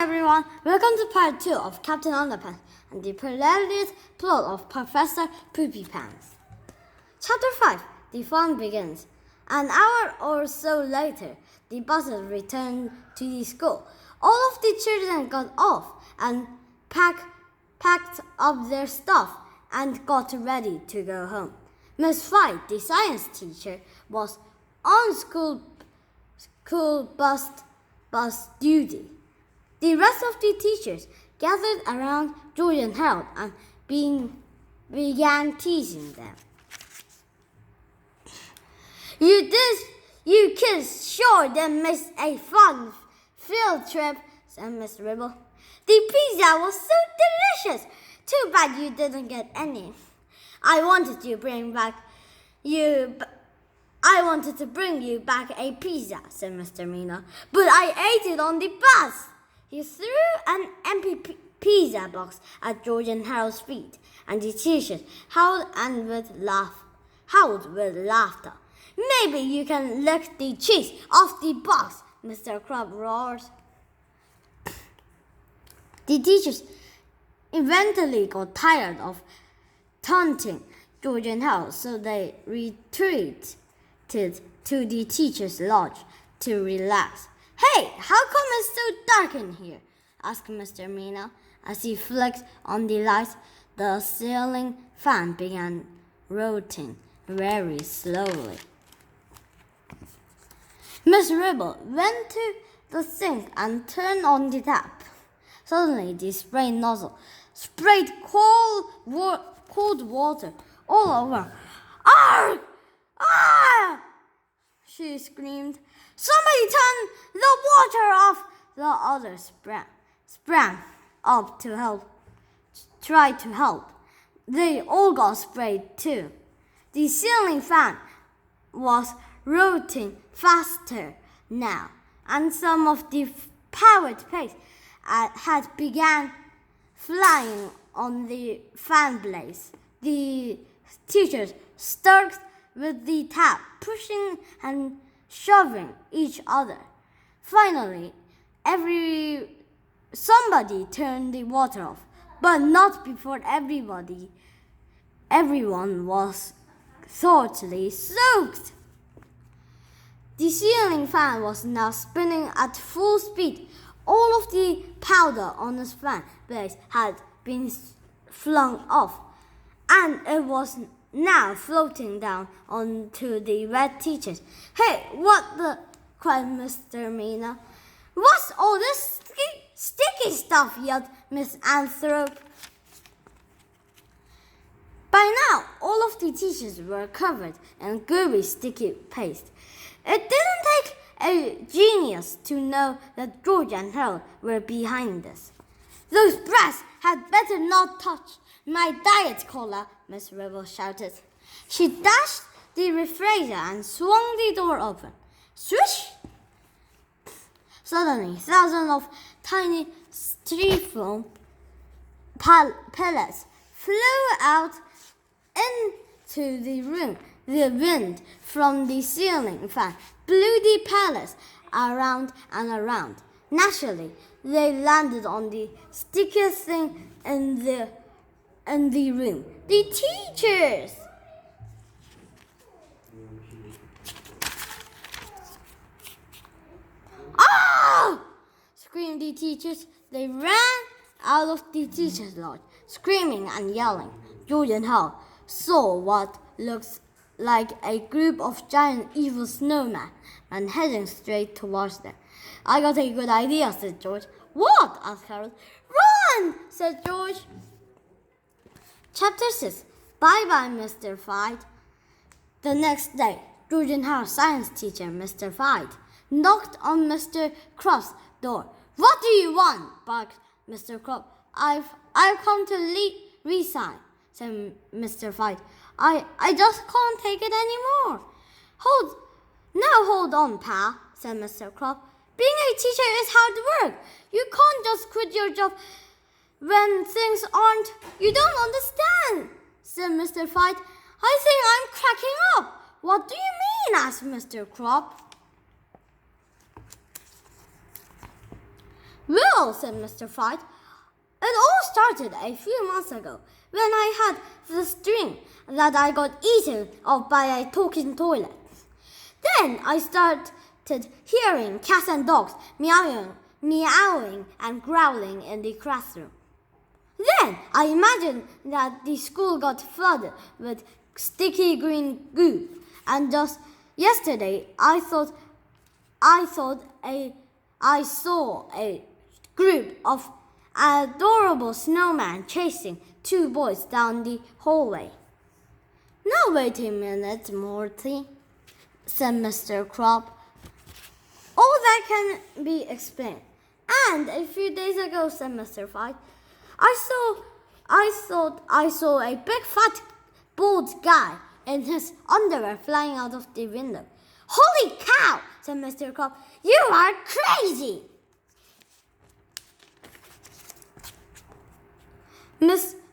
Everyone, welcome to part 2 of Captain Underpants and the perilous plot of Professor Poopypants. Chapter 5, the fun begins. An hour or so later, the buses returned to the school. All of the children got off and packed up their stuff and got ready to go home. Miss White, the science teacher, was on school bus duty. The rest of the teachers gathered around George and Harold and began teasing them. You kids sure did miss a fun field trip, said Miss Ribble. The pizza was so delicious. Too bad you didn't get any. I wanted to bring you back a pizza, said Mr. Mina, but I ate it on the bus. He threw an empty pizza box at George and Harold's feet, and the teachers howled with laughter. Maybe you can lick the cheese off the box, Mr. Crab roared. The teachers eventually got tired of taunting George and Harold, so they retreated to the teacher's lodge to relax. Hey, how come it's so dark in here? Asked Mr. Mina. As he flicked on the lights, the ceiling fan began rotating very slowly. Miss Ribble went to the sink and turned on the tap. Suddenly, the spray nozzle sprayed cold water all over. Argh! Ah! She screamed. Somebody turn the water off! The others sprang up to try to help. They all got sprayed too. The ceiling fan was rotating faster now, and some of the powdered paste had begun flying on the fan blades. The teachers stuck with the tap, pushing and shoving each other. Finally, somebody turned the water off, but not before everyone was thoroughly soaked. The ceiling fan was now spinning at full speed. All of the powder on the fan blades had been flung off, and it was now floating down onto the wet teachers. Hey, what the? Cried Mr. Mina. What's all this sticky stuff? Yelled Miss Anthrop. By now, all of the teachers were covered in gooey sticky paste. It didn't take a genius to know that George and Harold were behind this. Those brats had better not touch my diet cola, Miss Ribble shouted. She dashed the refrigerator and swung the door open. Swish! Suddenly, thousands of tiny styrofoam pellets flew out into the room. The wind from the ceiling fan blew the pellets around and around. Naturally, they landed on the stickiest thing in the room. The teachers! Ah! Screamed the teachers. They ran out of the teacher's lodge, screaming and yelling. George and Hal saw what looked like a group of giant evil snowmen and heading straight towards them. I got a good idea, said George. What? Asked Harold. Run, said George. Chapter 6. Bye-bye, Mr. Fight. The next day, George and Harold's science teacher, Mr. Fight, knocked on Mr. Crup's door. What do you want? Barked Mr. Crup. I've come to resign, said Mr. Fight. I just can't take it anymore. Hold on, pal, said Mr. Crup. Being a teacher is hard work. You can't just quit your job when things aren't. You don't understand, said Mr. Fight. I think I'm cracking up. What do you mean? Asked Mr. Crop. Well, said Mr. Fright, it all started a few months ago when I had this dream that I got eaten up by a talking toilet. Then I started hearing cats and dogs meowing and growling in the classroom. Then I imagined that the school got flooded with sticky green goo, and just yesterday I thought I saw a group of adorable snowmen chasing two boys down the hallway. Now wait a minute, Morty, said Mr. Crab. All that can be explained. And a few days ago, said Mr. Fright, I thought I saw a big fat bald guy in his underwear flying out of the window. Holy cow, said Mr. Crab, you are crazy.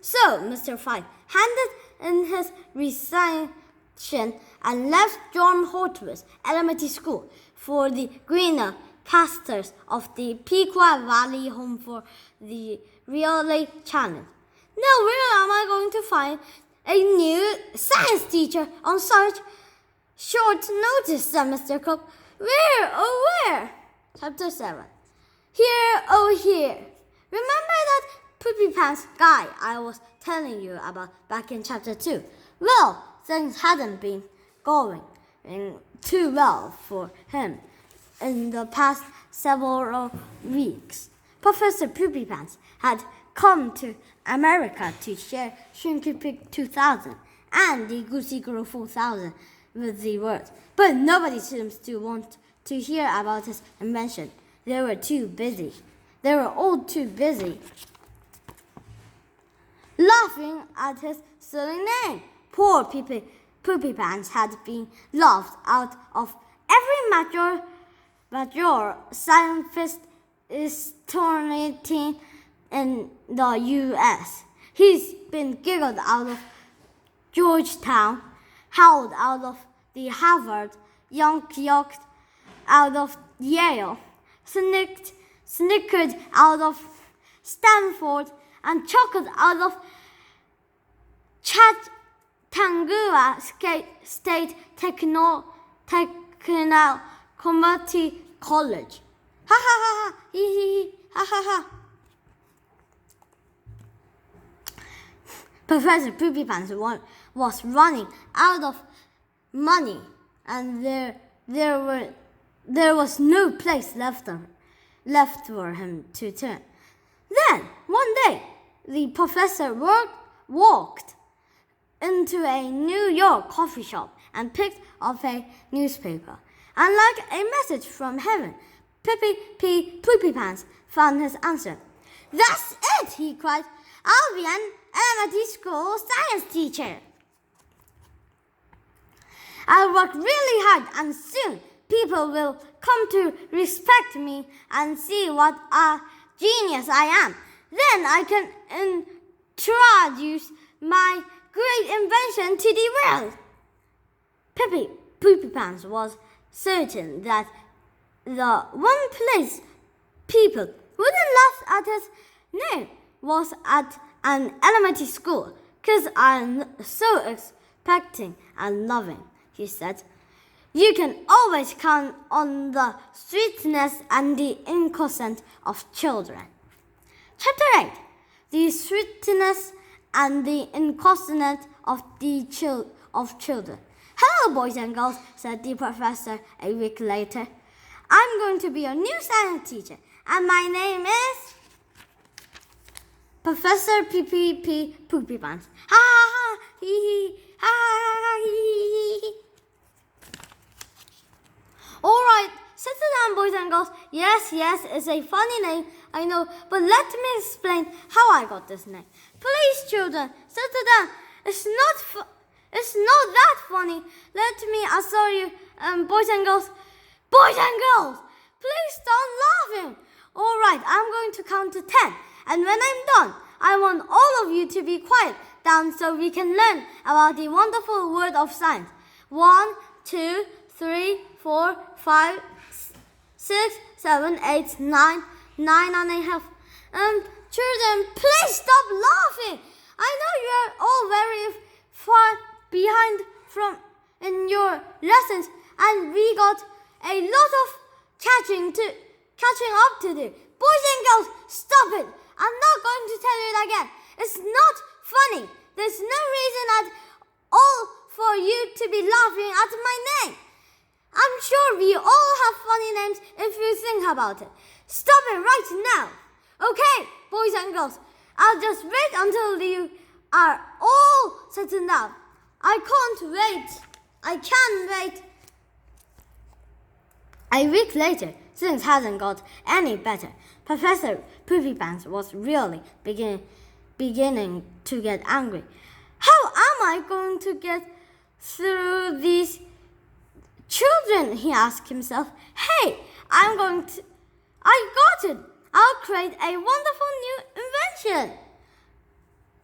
So Mr. Fright handed in his resignation and left John Hortworth's elementary school for the greener pastures of the Pequot Valley, home for the relay challenge. Now where am I going to find a new science teacher on such short notice, said Mr. Crab. Where, oh where? Chapter 7. Here, oh here. Remember that poopypants guy I was telling you about back in chapter 2? Well, things hadn't been going too well for him in the past several weeks. Professor Poopypants had come to America to share Shrinky Pig 2000 and the Goosey Girl 4000 with the world, but nobody seems to want to hear about his invention. They were too busy. They were all too busy laughing at his silly name. Poor Poopypants had been laughed out of every mature scientist eternity in the U.S. He's been giggled out of Georgetown, howled out of the Harvard, yonked out of Yale, snickered out of Stanford, and chuckled out of Chattanooga State Technical Community College. Ha ha ha ha, hee hee hee, ha ha ha. Professor Poopypants was running out of money, and there was no place left for him to turn. Then, one day, the professor walked into a New York coffee shop and picked up a newspaper. And like a message from heaven, Poopypants found his answer. That's it, he cried. I'll be an elementary school science teacher. I'll work really hard, and soon people will come to respect me and see what a genius I am. Then I can introduce my great invention to the world. Poopypants was certain that the one place people wouldn't laugh at his name was at an elementary school, 'cause I'm so expecting and loving, he said. You can always count on the sweetness and the innocence of children. Chapter 8. The sweetness and the innocence of children. Hello, boys and girls, said the professor a week later. I'm going to be your new science teacher, and my name is Professor Poopypants. Ha ha ha, hee hee, ha ha ha, hee hee. All right, settle down, boys and girls. Yes, it's a funny name, I know, but let me explain how I got this name. Please, children, settle down. It's not that funny. Let me assure you, boys and girls, please stop laughing. All right, I'm going to count to 10, and when I'm done, I want all of you to be quiet down so we can learn about the wonderful world of science. 1, 2, 3, 4, 5, 6, 7, 8, 9, 9.5. Children, please stop laughing. I know you're all very far behind from in your lessons, and we got a lot of catching up to do. Boys and girls, stop it. I'm not going to tell you it again. It's not funny. There's no reason at all for you to be laughing at my name. I'm sure we all have funny names if you think about it. Stop it right now. Okay, boys and girls, I'll just wait until you are all settled down. I can't wait. I can't wait. A week later, things hadn't got any better. Professor Poopypants was really beginning to get angry. How am I going to get through these children? He asked himself. Hey, I got it. I'll create a wonderful new invention.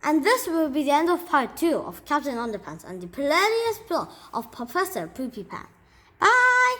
And this will be the end of part 2 of Captain Underpants and the perilous plot of Professor Poopypants. Bye.